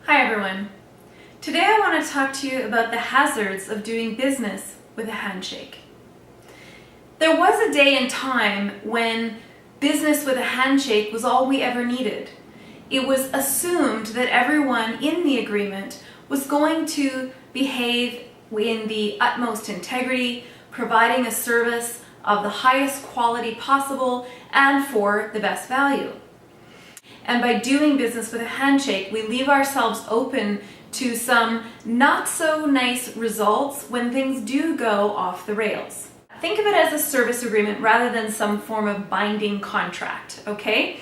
Hi everyone. Today I want to talk to you about the hazards of doing business with a handshake. There was a day and time when business with a handshake was all we ever needed. It was assumed that everyone in the agreement was going to behave in the utmost integrity, providing a service of the highest quality possible and for the best value. And by doing business with a handshake, we leave ourselves open to some not so nice results when things do go off the rails. Think of it as a service agreement rather than some form of binding contract, okay?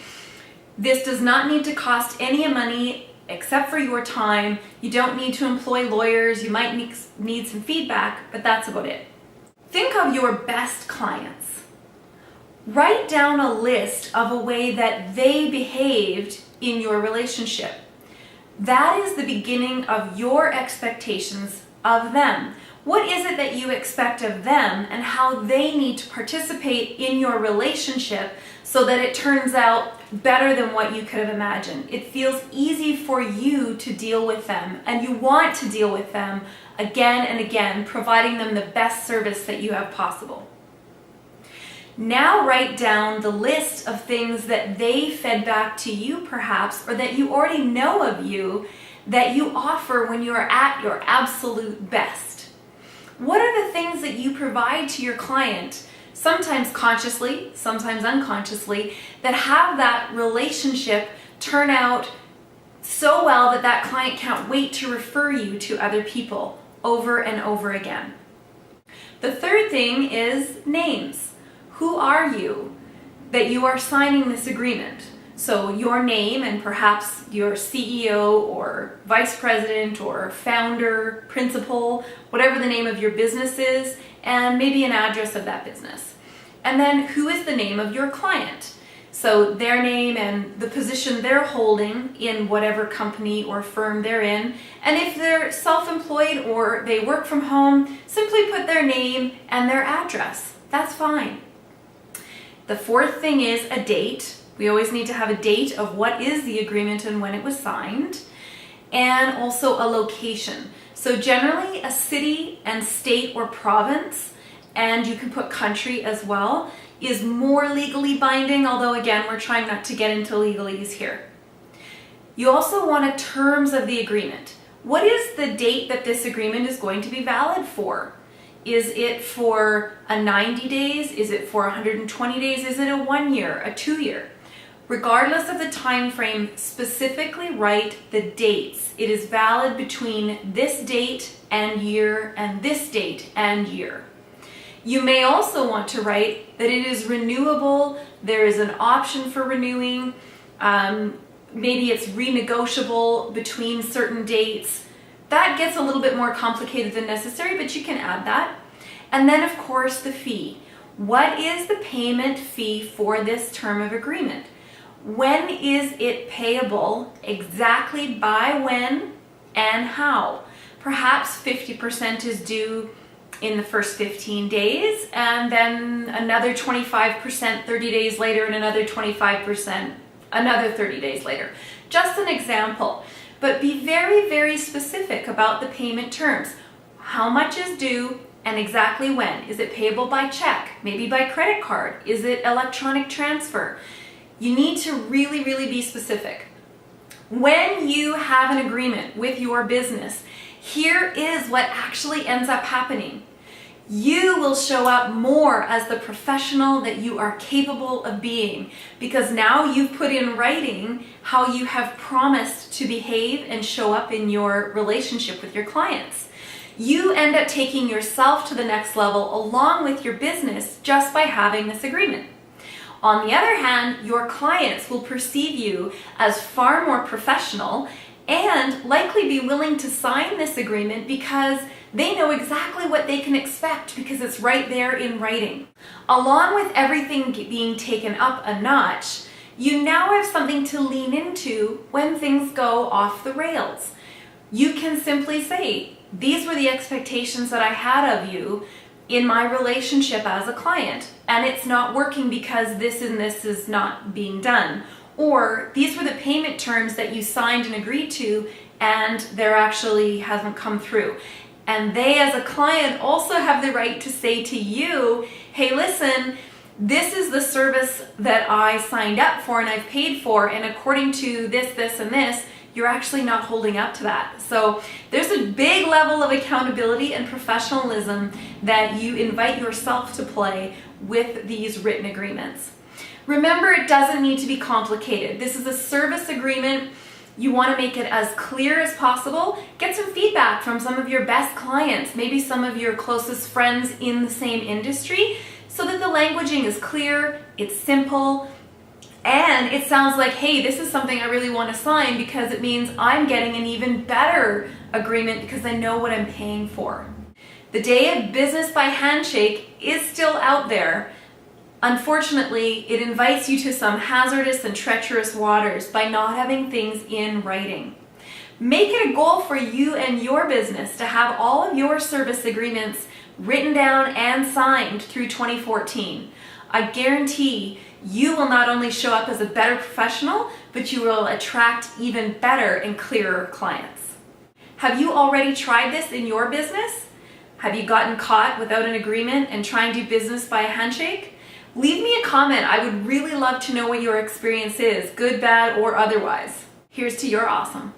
This does not need to cost any money except for your time. You don't need to employ lawyers. You might need some feedback, but that's about it. Think of your best clients. Write down a list of a way that they behaved in your relationship. That is the beginning of your expectations of them. What is it that you expect of them and how they need to participate in your relationship so that it turns out better than what you could have imagined? It feels easy for you to deal with them, and you want to deal with them again and again, providing them the best service that you have possible. Now write down the list of things that they fed back to you perhaps, or that you already know of you, that you offer when you are at your absolute best. What are the things that you provide to your client, sometimes consciously, sometimes unconsciously, that have that relationship turn out so well that that client can't wait to refer you to other people over and over again? The third thing is names. Who are you that you are signing this agreement? So your name and perhaps your CEO or vice president or founder, principal, whatever the name of your business is, and maybe an address of that business. And then who is the name of your client? So their name and the position they're holding in whatever company or firm they're in. And if they're self-employed or they work from home, simply put their name and their address. That's fine. The fourth thing is a date. We always need to have a date of what is the agreement and when it was signed, and also a location. So generally a city and state or province, and you can put country as well, is more legally binding, although again, we're trying not to get into legalese here. You also want terms of the agreement. What is the date that this agreement is going to be valid for? Is it for a 90 days? Is it for 120 days? Is it a 1 year, a 2 year? Regardless of the time frame, specifically write the dates. It is valid between this date and year and this date and year. You may also want to write that it is renewable. There is an option for renewing. Maybe it's renegotiable between certain dates. That gets a little bit more complicated than necessary, but you can add that. And then, of course, the fee. What is the payment fee for this term of agreement? When is it payable? Exactly by when and how? Perhaps 50% is due in the first 15 days, and then another 25% 30 days later, and another 25% another 30 days later. Just an example. But be very, very specific about the payment terms. How much is due and exactly when? Is it payable by check? Maybe by credit card? Is it electronic transfer? You need to really, really be specific. When you have an agreement with your business, here is what actually ends up happening. You will show up more as the professional that you are capable of being, because now you've put in writing how you have promised to behave and show up in your relationship with your clients. You end up taking yourself to the next level along with your business just by having this agreement. On the other hand, your clients will perceive you as far more professional and likely be willing to sign this agreement because they know exactly what they can expect because it's right there in writing. Along with everything being taken up a notch, you now have something to lean into when things go off the rails. You can simply say, these were the expectations that I had of you in my relationship as a client, and it's not working because this and this is not being done. Or these were the payment terms that you signed and agreed to, and there actually hasn't come through. And they as a client also have the right to say to you, hey, listen, this is the service that I signed up for and I've paid for, and according to this, this, and this, you're actually not holding up to that. So there's a big level of accountability and professionalism that you invite yourself to play with these written agreements. Remember, it doesn't need to be complicated. This is a service agreement. You want to make it as clear as possible. Get some feedback from some of your best clients, maybe some of your closest friends in the same industry, so that the languaging is clear, it's simple, and it sounds like, hey, this is something I really want to sign because it means I'm getting an even better agreement because I know what I'm paying for. The day of business by handshake is still out there. Unfortunately, it invites you to some hazardous and treacherous waters by not having things in writing. Make it a goal for you and your business to have all of your service agreements written down and signed through 2014. I guarantee you will not only show up as a better professional, but you will attract even better and clearer clients. Have you already tried this in your business? Have you gotten caught without an agreement and trying to do business by a handshake? Leave me a comment. I would really love to know what your experience is, good, bad, or otherwise. Here's to your awesome.